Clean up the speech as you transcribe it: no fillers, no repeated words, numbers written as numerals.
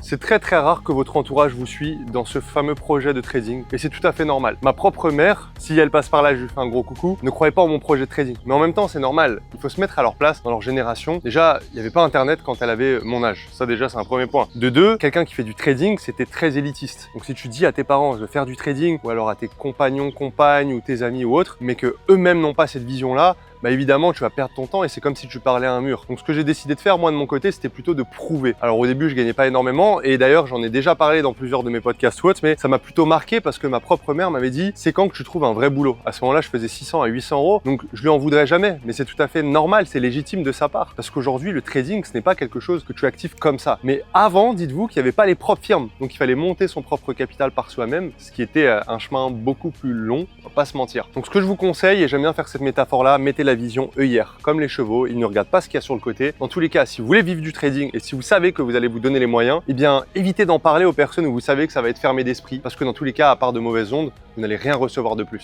C'est très rare que votre entourage vous suit dans ce fameux projet de trading et c'est tout à fait normal. Ma propre mère, si elle passe par là, je lui fais un gros coucou, ne croyait pas en mon projet de trading. Mais en même temps, c'est normal. Il faut se mettre à leur place dans leur génération. Déjà, il n'y avait pas internet quand elle avait mon âge. Ça déjà, c'est un premier point. De deux, quelqu'un qui fait du trading, c'était très élitiste. Donc si tu dis à tes parents, je veux faire du trading, ou alors à tes compagnons, compagnes, ou tes amis ou autres, mais que eux-mêmes n'ont pas cette vision-là, bah évidemment tu vas perdre ton temps et c'est comme si tu parlais à un mur. Donc ce que j'ai décidé de faire moi de mon côté, c'était plutôt de prouver. Alors au début je gagnais pas énormément et d'ailleurs j'en ai déjà parlé dans plusieurs de mes podcasts ou autres, mais ça m'a plutôt marqué parce que ma propre mère m'avait dit c'est quand que tu trouves un vrai boulot. À ce moment-là je faisais 600 à 800 euros, donc je lui en voudrais jamais, mais c'est tout à fait normal, c'est légitime de sa part. Parce qu'aujourd'hui le trading ce n'est pas quelque chose que tu actives comme ça. Mais avant, dites-vous qu'il n'y avait pas les propres firmes, donc il fallait monter son propre capital par soi-même, ce qui était un chemin beaucoup plus long, on va pas se mentir. Donc ce que je vous conseille, et j'aime bien faire cette métaphore-là, mettez la vision œillère. Comme les chevaux, ils ne regardent pas ce qu'il y a sur le côté. Dans tous les cas, si vous voulez vivre du trading et si vous savez que vous allez vous donner les moyens, eh bien, évitez d'en parler aux personnes où vous savez que ça va être fermé d'esprit parce que dans tous les cas, à part de mauvaises ondes, vous n'allez rien recevoir de plus.